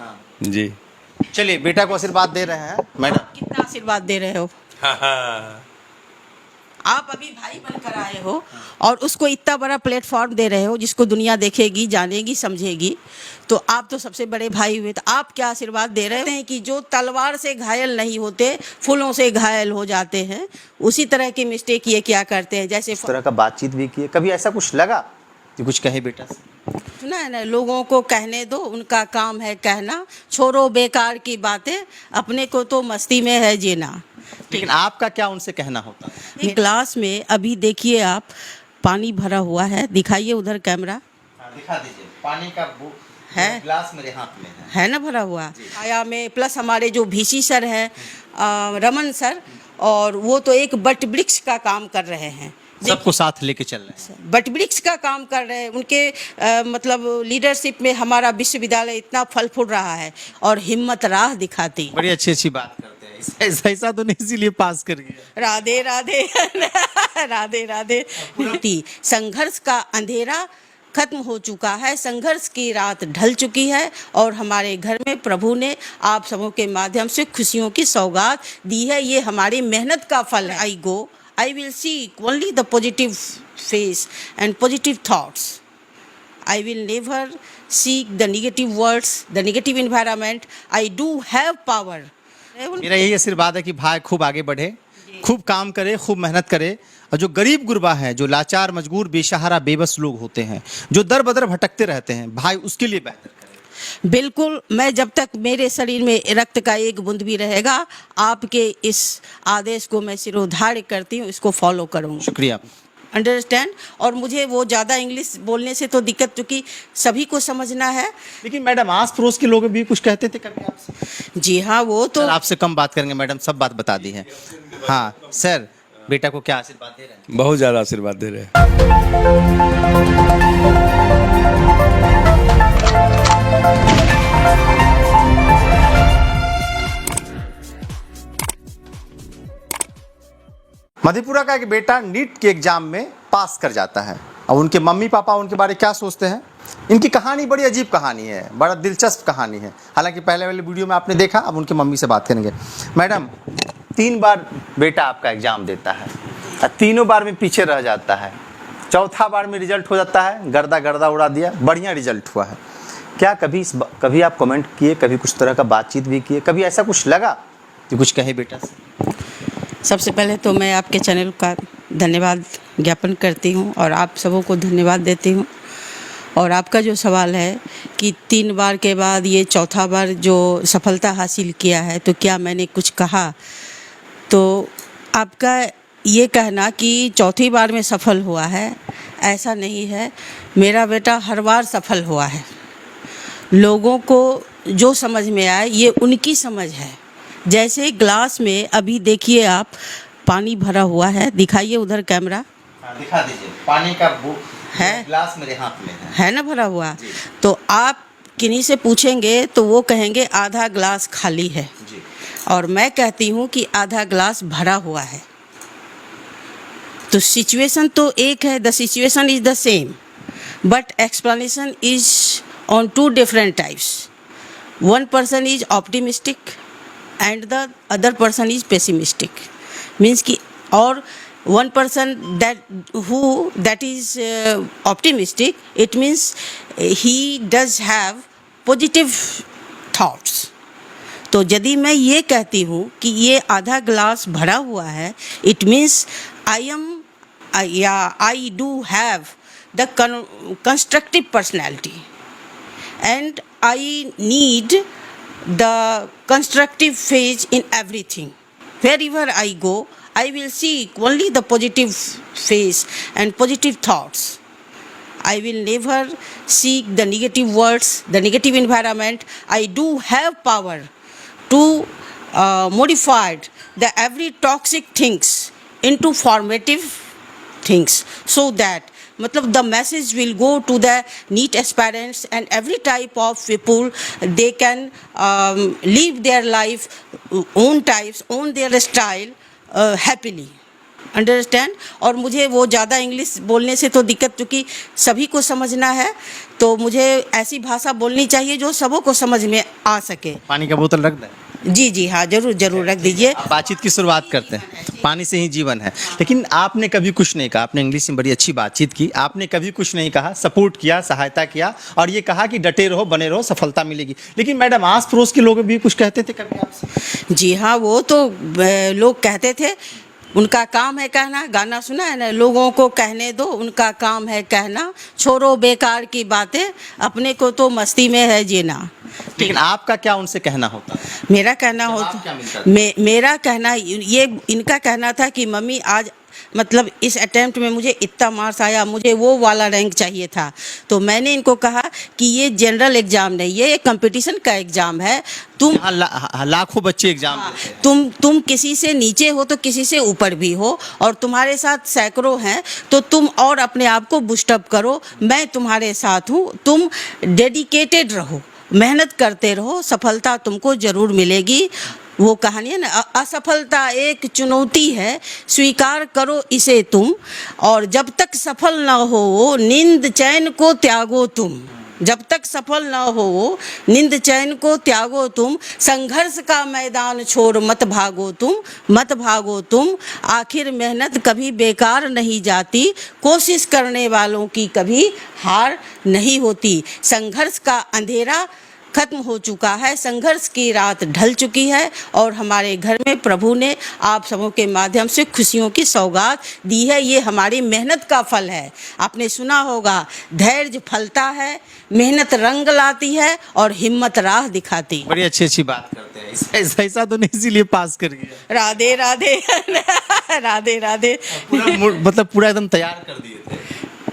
हाँ। जी। चलिए बेटा को आशीर्वाद दे रहे हैं मैडम। कितना आशीर्वाद दे रहे हो? हाँ। आप अभी भाई बनकर आए हो और उसको इतना बड़ा प्लेटफॉर्म दे रहे हो जिसको दुनिया देखेगी, जानेगी, समझेगी। तो आप तो सबसे बड़े भाई हुए, तो आप क्या आशीर्वाद दे रहे हैं कि जो तलवार से घायल नहीं होते, फूलों से घायल हो जाते हैं, उसी तरह की मिस्टेक ये क्या करते हैं। जैसे इस तरह का बातचीत भी किए, कभी ऐसा कुछ लगा कि कुछ कहे बेटा से? सुना है ना, लोगों को कहने दो, उनका काम है कहना, छोड़ो बेकार की बातें, अपने को तो मस्ती में है जीना। लेकिन आपका क्या उनसे कहना होता है? एक ग्लास में अभी देखिए आप, पानी भरा हुआ है, दिखाइए उधर कैमरा। दिखा दीजिए, पानी का है ग्लास मेरे हाथ में है ना भरा हुआ आया में, प्लस हमारे जो VC सर हैं, रमन सर, और वो तो एक बट वृक्ष का काम कर रहे हैं, सबको साथ लेके चल रहे हैं। बट वृक्ष का काम कर रहे हैं। उनके मतलब लीडरशिप में हमारा विश्वविद्यालय इतना फल फूल रहा है और हिम्मत राह दिखाती। बड़ी अच्छी अच्छी बात करते हैं, ऐसा तो नहीं इसीलिए पास कर गया। राधे राधे राधे राधे। संघर्ष का अंधेरा खत्म हो चुका है, संघर्ष की रात ढल चुकी है और हमारे घर में प्रभु ने आप सबों के माध्यम से खुशियों की सौगात दी है। ये हमारी मेहनत का फल है। आई गो, I will seek only the positive face and positive thoughts. I will never seek the negative words, the negative environment. I do have power. मेरा यही आशीर्वाद है कि भाई खूब आगे बढ़े, खूब काम करे, खूब मेहनत करे, और जो गरीब गुरबा है, जो लाचार मजबूर बेसहारा बेबस लोग होते हैं, जो दर बदर भटकते रहते हैं, भाई उसके लिए बेहतर करे। बिल्कुल, मैं जब तक मेरे शरीर में रक्त का एक बूंद भी रहेगा, आपके इस आदेश को मैं सिरोधार्य करती हूँ, इसको फॉलो करूँगी। शुक्रिया। अंडरस्टैंड। और मुझे वो ज़्यादा इंग्लिश बोलने से तो दिक्कत, क्योंकि सभी को समझना है। लेकिन मैडम आस पड़ोस के लोग भी कुछ कहते थे कभी आपसे? जी हाँ, वो तो सर, आपसे कम बात करेंगे मैडम, सब बात बता दी है। हाँ सर, बेटा को क्या आशीर्वाद दे रहे हैं? बहुत ज़्यादा आशीर्वाद दे रहे हैं। मधेपुरा का एक बेटा नीट के एग्जाम में पास कर जाता है। अब उनके मम्मी पापा उनके बारे में क्या सोचते हैं? इनकी कहानी बड़ी अजीब कहानी है, बड़ा दिलचस्प कहानी है। हालांकि पहले वाले वीडियो में आपने देखा, अब उनके मम्मी से बात करेंगे। मैडम, 3 बार बेटा आपका एग्जाम देता है, तीनों बार में पीछे रह जाता है, चौथा बार में रिजल्ट हो जाता है, गर्दा गर्दा उड़ा दिया, बढ़िया रिजल्ट हुआ है। क्या कभी आप कमेंट किए, कभी कुछ तरह का बातचीत भी किए, कभी ऐसा कुछ लगा कि कुछ कहे बेटा से? सबसे पहले तो मैं आपके चैनल का धन्यवाद ज्ञापन करती हूँ और आप सबों को धन्यवाद देती हूँ। और आपका जो सवाल है कि 3 बार के बाद ये चौथा बार जो सफलता हासिल किया है, तो क्या मैंने कुछ कहा? तो आपका ये कहना कि चौथी बार में सफल हुआ है, ऐसा नहीं है। मेरा बेटा हर बार सफल हुआ है। लोगों को जो समझ में आए, ये उनकी समझ है। जैसे ग्लास में अभी देखिए आप, पानी भरा हुआ है, दिखाइए उधर कैमरा। दिखा दीजिए, पानी का है ग्लास मेरे हाथ में है ना भरा हुआ। तो आप किन्हीं से पूछेंगे तो वो कहेंगे आधा ग्लास खाली है, और मैं कहती हूँ कि आधा ग्लास भरा हुआ है। तो सिचुएशन तो एक है, the situation is the same, but explanation is on 2 different types. One person is optimistic and the other person is pessimistic. Means कि, और one person that is optimistic, it means he does have positive thoughts. तो यदि मैं ये कहती हूँ कि ये आधा ग्लास भरा हुआ है, it means I do have the constructive personality. And I need the constructive phase in everything. Wherever I go, I will seek only the positive phase and positive thoughts. I will never seek the negative words, the negative environment. I do have power to modify the every toxic things into formative things, so that मतलब the message will go to the NEET aspirants and every type of people. They can live their life, own types, own their style happily. Understand. और मुझे वो ज़्यादा English बोलने से तो दिक्कत, चूँकि सभी को समझना है तो मुझे ऐसी भाषा बोलनी चाहिए जो सबों को समझ में आ सके। पानी का बोतल रख दें? जी जी हाँ, ज़रूर ज़रूर रख दीजिए। आप बातचीत की शुरुआत करते हैं, पानी से ही जीवन है। लेकिन आपने कभी कुछ नहीं कहा, आपने इंग्लिश में बड़ी अच्छी बातचीत की, आपने कभी कुछ नहीं कहा, सपोर्ट किया, सहायता किया और ये कहा कि डटे रहो, बने रहो, सफलता मिलेगी। लेकिन मैडम आस पड़ोस के लोग भी कुछ कहते थे कभी आपसे? जी हाँ, वो तो लोग कहते थे, उनका काम है कहना। गाना सुना है ना, लोगों को कहने दो, उनका काम है कहना, छोड़ो बेकार की बातें, अपने को तो मस्ती में है जीना। लेकिन आपका क्या उनसे कहना होता है? मेरा कहना जवाब होता, क्या मिलता मेरा कहना ये, इनका कहना था कि मम्मी आज मतलब इस अटेम्प्ट में मुझे इतना मार्क्स आया, मुझे वो वाला रैंक चाहिए था। तो मैंने इनको कहा कि ये जनरल एग्ज़ाम नहीं, ये कंपटीशन का एग्ज़ाम है। तुम लाखों बच्चे एग्जाम देते हैं। तुम किसी से नीचे हो तो किसी से ऊपर भी हो, और तुम्हारे साथ सैकड़ों हैं, तो तुम और अपने आप को बूस्टअप करो। मैं तुम्हारे साथ हूँ, तुम डेडिकेटेड रहो, मेहनत करते रहो, सफलता तुमको ज़रूर मिलेगी। वो कहानी है ना, असफलता एक चुनौती है, स्वीकार करो इसे तुम, और जब तक सफल ना हो नींद चैन को त्यागो तुम। जब तक सफल ना हो नींद चैन को त्यागो तुम, संघर्ष का मैदान छोड़ मत भागो तुम, मत भागो तुम। आखिर मेहनत कभी बेकार नहीं जाती, कोशिश करने वालों की कभी हार नहीं होती। संघर्ष का अंधेरा खत्म हो चुका है, संघर्ष की रात ढल चुकी है, और हमारे घर में प्रभु ने आप सबों के माध्यम से खुशियों की सौगात दी है। ये हमारी मेहनत का फल है। आपने सुना होगा, धैर्य फलता है, मेहनत रंग लाती है और हिम्मत राह दिखाती है। बड़ी अच्छी बात करते हैं। ऐसा तो नहीं इसीलिए पास कर गया। राधे राधे राधे राधे। मतलब पूरा एकदम तैयार कर दिए थे।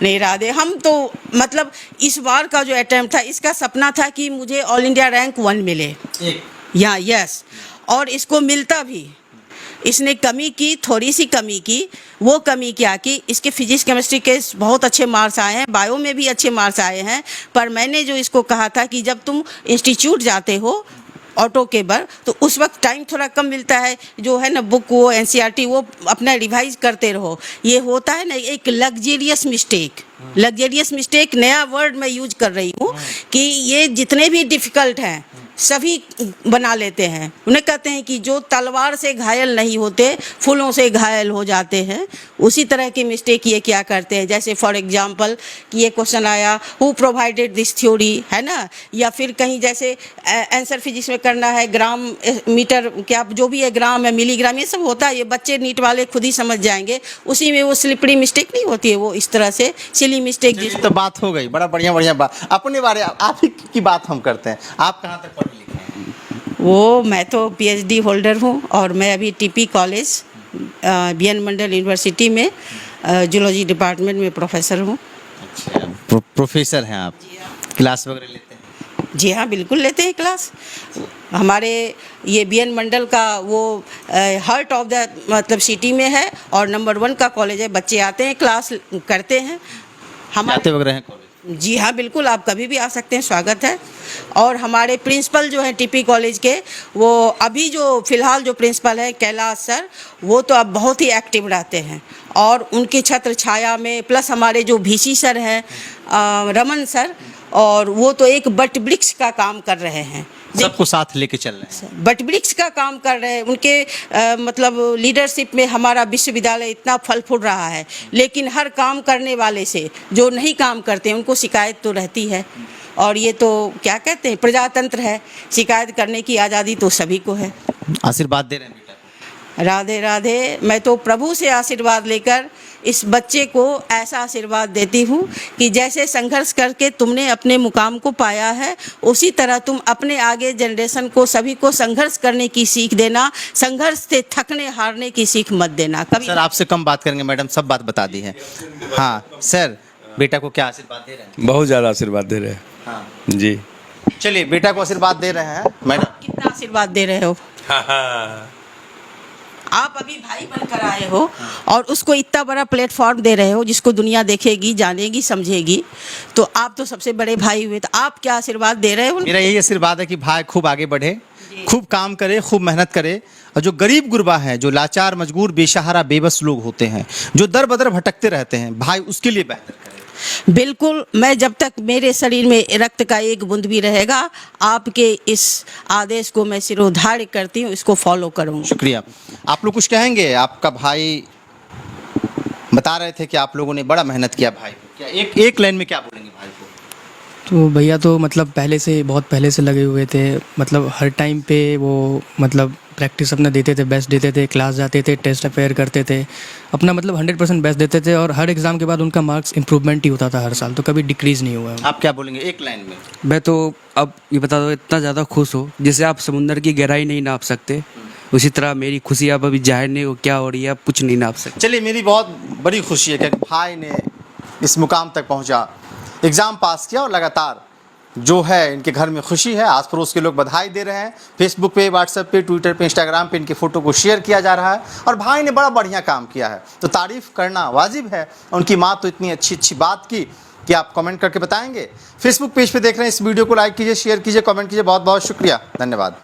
नहीं राधे, हम तो मतलब इस बार का जो अटेम्प्ट था, इसका सपना था कि मुझे ऑल इंडिया रैंक 1 मिले या यस, और इसको मिलता भी। इसने कमी की, थोड़ी सी कमी की। वो कमी क्या की, इसके फिजिक्स केमिस्ट्री के बहुत अच्छे मार्क्स आए हैं, बायो में भी अच्छे मार्क्स आए हैं, पर मैंने जो इसको कहा था कि जब तुम इंस्टीट्यूट जाते हो ऑटो केबर, तो उस वक्त टाइम थोड़ा कम मिलता है, जो है ना बुक वो एनसीईआरटी वो अपना रिवाइज करते रहो। ये होता है ना एक लग्जेरियस मिस्टेक, लग्जेरियस मिस्टेक नया वर्ड मैं यूज कर रही हूँ, कि ये जितने भी डिफ़िकल्ट हैं सभी बना लेते हैं। उन्हें कहते हैं कि जो तलवार से घायल नहीं होते फूलों से घायल हो जाते हैं। उसी तरह की मिस्टेक ये क्या करते हैं, जैसे फॉर एग्जांपल कि ये क्वेश्चन आया, हु प्रोवाइडेड दिस थ्योरी, है ना, या फिर कहीं जैसे आंसर फिजिक्स में करना है, ग्राम मीटर क्या जो भी है, ग्राम है, मिलीग्राम, ये सब होता है। ये बच्चे नीट वाले खुद ही समझ जाएंगे। उसी में वो स्लिपरी मिस्टेक नहीं होती है, वो इस तरह से सिली मिस्टेक। ये तो बात हो गई, बड़ा बढ़िया बात। अपने बारे आप ही की बात हम करते हैं। आप कहाँ तक पढ़े लिखे हैं? वो मैं तो पीएचडी होल्डर हूँ, और मैं अभी टीपी कॉलेज बीएन मंडल यूनिवर्सिटी में जूलॉजी डिपार्टमेंट में प्रोफेसर हूँ। अच्छा, प्रोफेसर हैं आप? क्लास वगैरह लेते हैं? जी हाँ, बिल्कुल लेते हैं क्लास। हमारे ये बीएन मंडल का वो हार्ट ऑफ द मतलब सिटी में है, और नंबर 1 का कॉलेज है। बच्चे आते हैं, क्लास करते हैं। जाते वगैरह हैं कॉलेज? जी हाँ, बिल्कुल, आप कभी भी आ सकते हैं, स्वागत है। और हमारे प्रिंसिपल जो हैं टीपी कॉलेज के, वो अभी जो फ़िलहाल जो प्रिंसिपल हैं कैलाश सर, वो तो अब बहुत ही एक्टिव रहते हैं, और उनकी छत्र छाया में प्लस हमारे जो VC सर हैं रमन सर, और वो तो एक बट वृक्ष का काम कर रहे हैं, सबको साथ लेके चल रहे हैं, बट वृक्ष का काम कर रहे हैं। उनके मतलब लीडरशिप में हमारा विश्वविद्यालय इतना फल फूल रहा है। लेकिन हर काम करने वाले से जो नहीं काम करते उनको शिकायत तो रहती है, और ये तो क्या कहते हैं, प्रजातंत्र है, शिकायत करने की आज़ादी तो सभी को है। आशीर्वाद दे रहे हैं बेटा को? राधे राधे। मैं तो प्रभु से आशीर्वाद लेकर इस बच्चे को ऐसा आशीर्वाद देती हूँ कि जैसे संघर्ष करके तुमने अपने मुकाम को पाया है, उसी तरह तुम अपने आगे जनरेशन को सभी को संघर्ष करने की सीख देना, संघर्ष से थकने हारने की सीख मत देना कभी। सर आपसे कम बात करेंगे, मैडम सब बात बता दी है। हाँ सर, बेटा को क्या आशीर्वाद दे रहे हैं? बहुत ज़्यादा आशीर्वाद दे रहे हैं। हाँ जी, चलिए बेटा को आशीर्वाद दे रहे हैं। मैडम कितना आशीर्वाद दे रहे हो? आप अभी भाई बनकर आए हो, और उसको इतना बड़ा प्लेटफॉर्म दे रहे हो जिसको दुनिया देखेगी, जानेगी, समझेगी, तो आप तो सबसे बड़े भाई हुए। तो आप क्या आशीर्वाद दे रहे हो? मेरा यही आशीर्वाद है कि भाई खूब आगे बढ़े, खूब काम करे, खूब मेहनत करे। और जो गरीब गुरबा है, जो लाचार मजबूर बेसहारा बेबस लोग होते हैं, जो दर बदर भटकते रहते हैं, भाई उसके लिए बेहतर करे। बिल्कुल, मैं जब तक मेरे शरीर में रक्त का एक बूंद भी रहेगा, आपके इस आदेश को मैं सिरोधार्य करती हूँ, इसको फॉलो करूँगी। शुक्रिया। आप लोग कुछ कहेंगे? आपका भाई बता रहे थे कि आप लोगों ने बड़ा मेहनत किया भाई को, क्या एक लाइन में क्या बोलेंगे भाई को? तो भैया तो मतलब बहुत पहले से लगे हुए थे, मतलब हर टाइम पे वो मतलब प्रैक्टिस अपना देते थे, बेस्ट देते थे, क्लास जाते थे, टेस्ट अपेयर करते थे, अपना मतलब 100% बेस्ट देते थे और हर एग्ज़ाम के बाद उनका मार्क्स इंप्रूवमेंट ही होता था हर साल, तो कभी डिक्रीज़ नहीं हुआ है। आप क्या बोलेंगे एक लाइन में? मैं तो अब ये बता दो, इतना ज़्यादा खुश हो जिससे आप समुंदर की गहराई नहीं नाप सकते, उसी तरह मेरी खुशी अब अभी जाहिर नहीं हो क्या हो रही है, आप कुछ नहीं नाप सकते। चलिए, मेरी बहुत बड़ी खुशी है कि भाई ने इस मुकाम तक पहुंचा, एग्ज़ाम पास किया और लगातार जो है इनके घर में खुशी है। आस पड़ोस के लोग बधाई दे रहे हैं, फेसबुक पे, व्हाट्सएप पे, ट्विटर पे, इंस्टाग्राम पे इनके फ़ोटो को शेयर किया जा रहा है और भाई ने बड़ा बढ़िया काम किया है, तो तारीफ़ करना वाजिब है। उनकी माँ तो इतनी अच्छी बात की कि आप कमेंट करके बताएंगे। फेसबुक पेज पे देख रहे हैं इस वीडियो को लाइक कीजिए, शेयर कीजिए, कमेंट कीजिए। बहुत बहुत शुक्रिया, धन्यवाद।